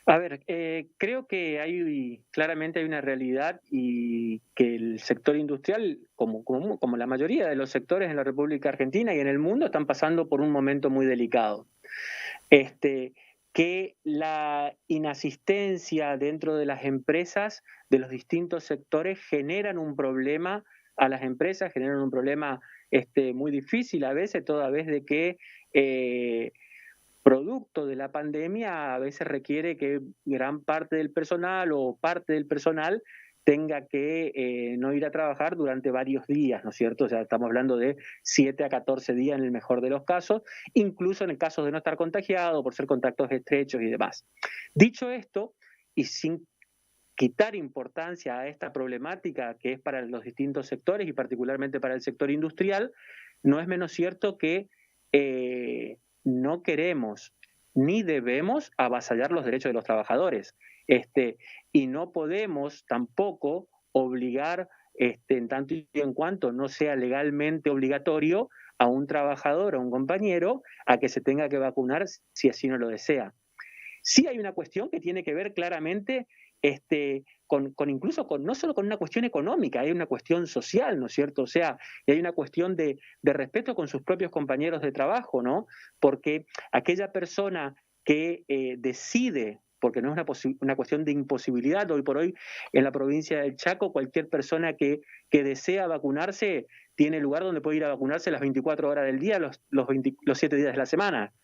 A ver, creo que claramente hay una realidad y que el sector industrial, como la mayoría de los sectores en la República Argentina y en el mundo, están pasando por un momento muy delicado. Este, que la inasistencia dentro de las empresas de los distintos sectores generan un problema a las empresas, generan un problema muy difícil a veces, toda vez de que producto de la pandemia a veces requiere que gran parte del personal o parte del personal tenga que no ir a trabajar durante varios días, ¿no es cierto? O sea, estamos hablando de 7 a 14 días en el mejor de los casos, incluso en el caso de no estar contagiado, por ser contactos estrechos y demás. Dicho esto, y sin quitar importancia a esta problemática que es para los distintos sectores y particularmente para el sector industrial, no es menos cierto que no queremos ni debemos avasallar los derechos de los trabajadores. Y no podemos tampoco obligar, en tanto y en cuanto no sea legalmente obligatorio, a un trabajador, a un compañero, a que se tenga que vacunar si así no lo desea. Sí hay una cuestión que tiene que ver claramente incluso no solo con una cuestión económica, hay una cuestión social, ¿no es cierto? O sea, hay una cuestión de respeto con sus propios compañeros de trabajo, ¿no? Porque aquella persona que decide, porque no es una cuestión de imposibilidad, hoy por hoy en la provincia del Chaco, cualquier persona que desea vacunarse tiene lugar donde puede ir a vacunarse las 24 horas del día, los 7 días de la semana.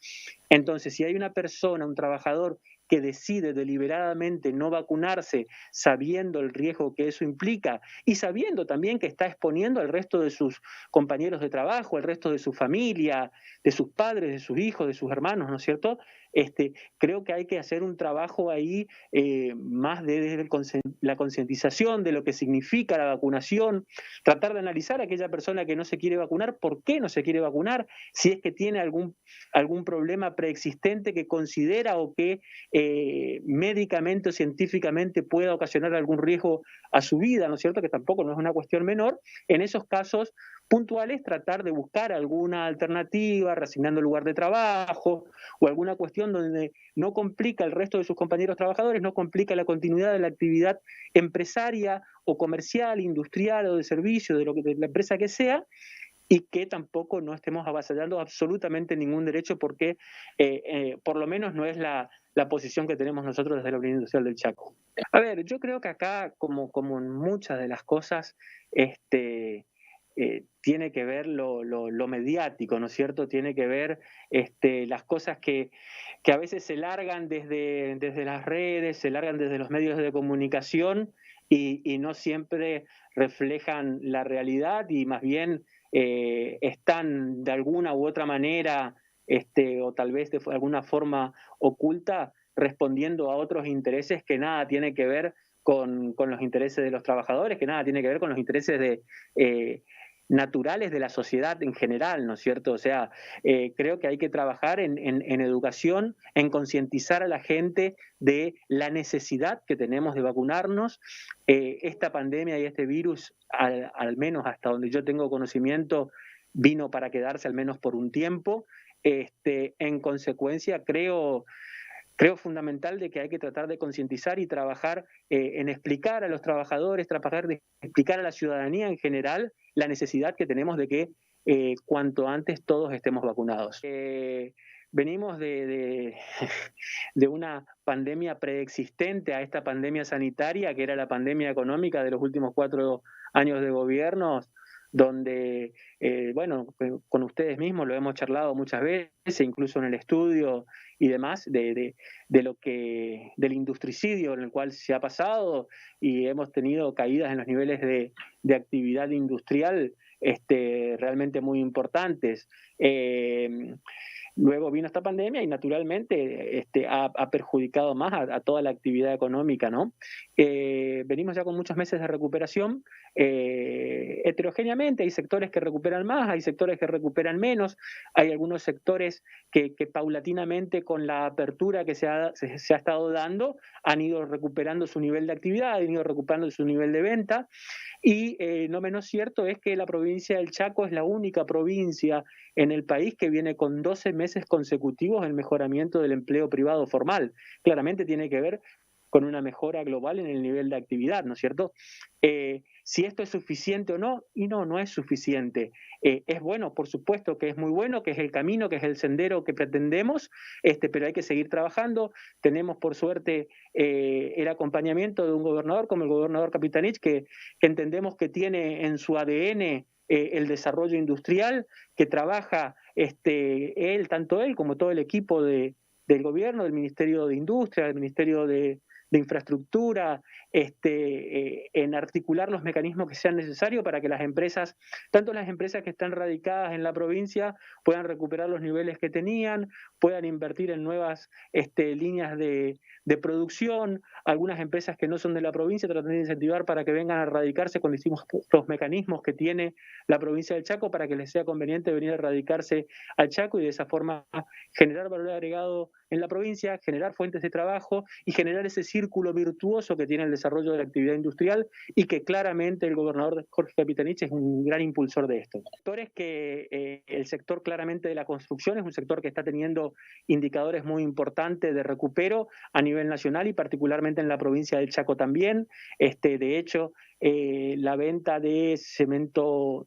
Entonces, si hay una persona, un trabajador que decide deliberadamente no vacunarse, sabiendo el riesgo que eso implica y sabiendo también que está exponiendo al resto de sus compañeros de trabajo, al resto de su familia, de sus padres, de sus hijos, de sus hermanos, ¿no es cierto? Creo que hay que hacer un trabajo ahí más desde la concientización de lo que significa la vacunación, tratar de analizar a aquella persona que no se quiere vacunar, por qué no se quiere vacunar, si es que tiene algún problema preexistente que considera o que médicamente o científicamente pueda ocasionar algún riesgo a su vida, ¿no es cierto? Que tampoco no es una cuestión menor. En esos casos puntuales, tratar de buscar alguna alternativa, reasignando el lugar de trabajo o alguna cuestión donde no complica el resto de sus compañeros trabajadores, no complica la continuidad de la actividad empresaria o comercial, industrial o de servicio, de la empresa que sea, y que tampoco no estemos avasallando absolutamente ningún derecho porque por lo menos no es la posición que tenemos nosotros desde la Unión Industrial del Chaco. A ver, yo creo que acá, como en muchas de las cosas, tiene que ver lo mediático, ¿no es cierto? Tiene que ver las cosas que a veces se largan desde las redes, se largan desde los medios de comunicación y no siempre reflejan la realidad y más bien están de alguna u otra manera, o tal vez de alguna forma oculta, respondiendo a otros intereses que nada tiene que ver con los intereses de los trabajadores, que nada tiene que ver con los intereses naturales de la sociedad en general, ¿no es cierto? O sea, creo que hay que trabajar en educación, en concientizar a la gente de la necesidad que tenemos de vacunarnos. Esta pandemia y este virus, al menos hasta donde yo tengo conocimiento, vino para quedarse al menos por un tiempo. En consecuencia, creo fundamental de que hay que tratar de concientizar y trabajar en explicar a los trabajadores, trabajar de explicar a la ciudadanía en general la necesidad que tenemos de que cuanto antes todos estemos vacunados. Venimos de una pandemia preexistente a esta pandemia sanitaria, que era la pandemia económica de los últimos 4 años de gobierno, donde, bueno, con ustedes mismos lo hemos charlado muchas veces, incluso en el estudio y demás, del industricidio en el cual se ha pasado y hemos tenido caídas en los niveles de actividad industrial realmente muy importantes. Luego vino esta pandemia y naturalmente ha perjudicado más a toda la actividad económica, ¿no? Venimos ya con muchos meses de recuperación, heterogéneamente, hay sectores que recuperan más, hay sectores que recuperan menos, hay algunos sectores que paulatinamente con la apertura que se ha estado dando han ido recuperando su nivel de actividad, han ido recuperando su nivel de venta, y no menos cierto es que la provincia del Chaco es la única provincia en el país que viene con 12 meses meses consecutivos el mejoramiento del empleo privado formal. Claramente tiene que ver con una mejora global en el nivel de actividad, ¿no es cierto? Si esto es suficiente o no, y no es suficiente. Es bueno, por supuesto que es muy bueno, que es el camino, que es el sendero que pretendemos, pero hay que seguir trabajando. Tenemos, por suerte, el acompañamiento de un gobernador como el gobernador Capitanich, que entendemos que tiene en su ADN el desarrollo industrial, que trabaja él, tanto él como todo el equipo del gobierno, del Ministerio de Industria, del Ministerio de infraestructura, en articular los mecanismos que sean necesarios para que las empresas, tanto las empresas que están radicadas en la provincia, puedan recuperar los niveles que tenían, puedan invertir en nuevas líneas de producción, algunas empresas que no son de la provincia tratar de incentivar para que vengan a radicarse con distintos los mecanismos que tiene la provincia del Chaco para que les sea conveniente venir a radicarse al Chaco y de esa forma generar valor agregado en la provincia, generar fuentes de trabajo y generar ese círculo virtuoso que tiene el desarrollo de la actividad industrial y que claramente el gobernador Jorge Capitanich es un gran impulsor de esto. Es que el sector claramente de la construcción es un sector que está teniendo indicadores muy importantes de recupero a nivel nacional y particularmente en la provincia del Chaco también. De hecho, la venta de cemento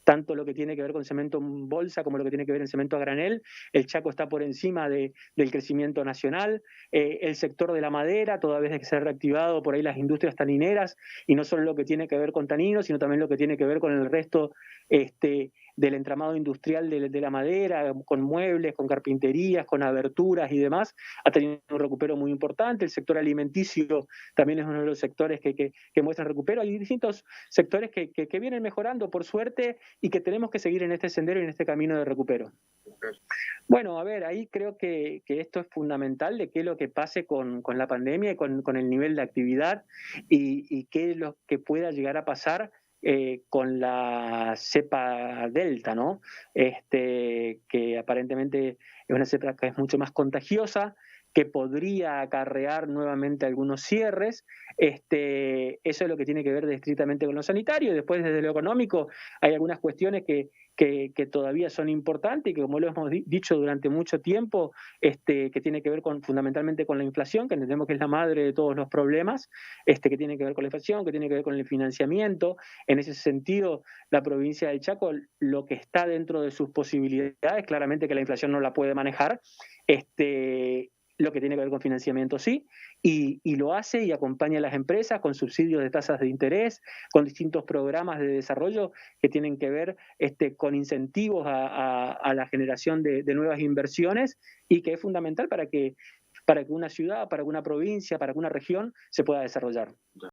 tanto lo que tiene que ver con cemento en bolsa como lo que tiene que ver en cemento a granel. El Chaco está por encima del crecimiento nacional. El sector de la madera, toda vez que se ha reactivado por ahí las industrias tanineras, y no solo lo que tiene que ver con taninos, sino también lo que tiene que ver con el resto del entramado industrial de la madera, con muebles, con carpinterías, con aberturas y demás, ha tenido un recupero muy importante. El sector alimenticio también es uno de los sectores que muestran recupero. Hay distintos sectores que vienen mejorando, por suerte, y que tenemos que seguir en este sendero y en este camino de recupero. Bueno, a ver, ahí creo que esto es fundamental de qué es lo que pase con la pandemia y con el nivel de actividad y qué es lo que pueda llegar a pasar con la cepa Delta, ¿no? Que aparentemente es una cepa que es mucho más contagiosa, que podría acarrear nuevamente algunos cierres. Eso es lo que tiene que ver estrictamente con lo sanitario. Después, desde lo económico, hay algunas cuestiones que todavía son importantes y que, como lo hemos dicho durante mucho tiempo, que tiene que ver fundamentalmente con la inflación, que entendemos que es la madre de todos los problemas, que tiene que ver con la inflación, que tiene que ver con el financiamiento. En ese sentido, la provincia del Chaco, lo que está dentro de sus posibilidades, claramente que la inflación no la puede manejar, lo que tiene que ver con financiamiento sí, y lo hace y acompaña a las empresas con subsidios de tasas de interés, con distintos programas de desarrollo que tienen que ver con incentivos a la generación de nuevas inversiones y que es fundamental para que una ciudad, para que una provincia, para que una región se pueda desarrollar.